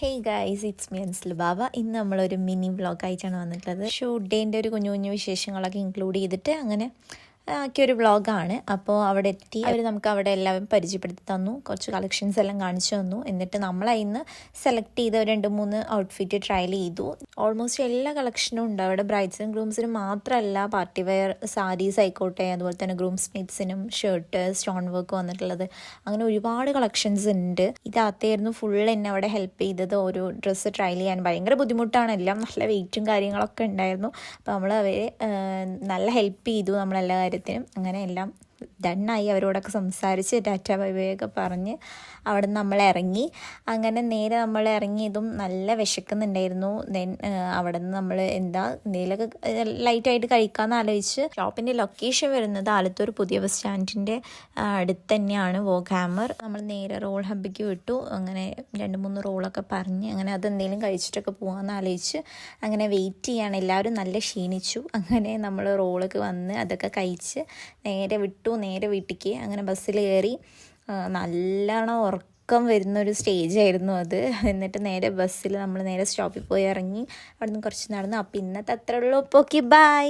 Hey guys, it's me Anslubaba. ഇന്ന് നമ്മളൊരു mini വ്ളോഗായിട്ടാണ് വന്നിട്ടുള്ളത്. ഷൂട്ട് ഡേൻ്റെ ഒരു കുഞ്ഞു കുഞ്ഞു വിശേഷങ്ങളൊക്കെ ഇൻക്ലൂഡ് ചെയ്തിട്ട് അങ്ങനെ ആക്കിയൊരു വ്ളോഗാണ്. അപ്പോൾ അവിടെ എത്തി അവർ നമുക്ക് അവിടെ എല്ലാവരും പരിചയപ്പെടുത്തി തന്നു, കുറച്ച് കളക്ഷൻസ് എല്ലാം കാണിച്ചു തന്നു. എന്നിട്ട് നമ്മളതിന്ന് സെലക്ട് ചെയ്ത് 2-3 ഔട്ട്ഫിറ്റ് ട്രയൽ ചെയ്തു. ഓൾമോസ്റ്റ് എല്ലാ കളക്ഷനും ഉണ്ട് അവിടെ. ബ്രൈഡ്സിനും ഗ്രൂംസിനും മാത്രമല്ല, പാർട്ടി വെയർ സാരീസ് ആയിക്കോട്ടെ, അതുപോലെ തന്നെ ഗ്രൂംസ് മെയ്റ്റ്സിനും ഷർട്ട് സ്റ്റോൺ വർക്ക് വന്നിട്ടുള്ളത്, അങ്ങനെ ഒരുപാട് കളക്ഷൻസ് ഉണ്ട്. ഇതാത്തായിരുന്നു ഫുൾ എന്നെ അവിടെ ഹെൽപ്പ് ചെയ്തത്. ഓരോ ഡ്രസ്സ് ട്രയൽ ചെയ്യാൻ ഭയങ്കര ബുദ്ധിമുട്ടാണ്, എല്ലാം നല്ല വെയിറ്റും കാര്യങ്ങളൊക്കെ ഉണ്ടായിരുന്നു. അപ്പോൾ നമ്മൾ അവരെ നല്ല ഹെൽപ്പ് ചെയ്തു നമ്മളെല്ലാ കാര്യത്തിനും. അങ്ങനെ എല്ലാം ഡണ്ണായി. അവരോടൊക്കെ സംസാരിച്ച് ടാറ്റ ബൈ ബൈ ഒക്കെ പറഞ്ഞ് അവിടെ നിന്ന് നമ്മൾ ഇറങ്ങി. അങ്ങനെ നേരെ നമ്മൾ ഇറങ്ങിയതും നല്ല വിശക്കുന്നുണ്ടായിരുന്നു. ദെൻ അവിടെ നിന്ന് നമ്മൾ എന്തെങ്കിലുമൊക്കെ ലൈറ്റായിട്ട് കഴിക്കാമെന്ന് ആലോചിച്ച് ഷോപ്പിൻ്റെ ലൊക്കേഷൻ വരുന്നത് ആലത്തൂർ പുതിയ ബസ് സ്റ്റാൻഡിൻ്റെ അടുത്ത് തന്നെയാണ്, വോഗ് ഹാമർ. നമ്മൾ നേരെ റോൾ ഹബ്ബിക്ക് വിട്ടു. അങ്ങനെ 2-3 റോളൊക്കെ പറഞ്ഞ് അങ്ങനെ അതെന്തെങ്കിലും കഴിച്ചിട്ടൊക്കെ പോകാമെന്ന് ആലോചിച്ച് അങ്ങനെ വെയിറ്റ് ചെയ്യാണ്. എല്ലാവരും നല്ല ക്ഷീണിച്ചു. അങ്ങനെ നമ്മൾ റോളൊക്കെ വന്ന് അതൊക്കെ കഴിച്ച് നേരെ വീട്ടിലേക്ക്. അങ്ങനെ ബസ്സിൽ കയറി. നല്ലോണം ഉറക്കം വരുന്നൊരു സ്റ്റേജായിരുന്നു അത്. എന്നിട്ട് നേരെ ബസ്സിൽ നമ്മൾ നേരെ സ്റ്റോപ്പിൽ പോയി ഇറങ്ങി. അവിടെ നിന്ന് കുറച്ച് നടന്നു. അപ്പോൾ ഇന്നത്തെ അത്രേ ഉള്ളൂ. Okay, by.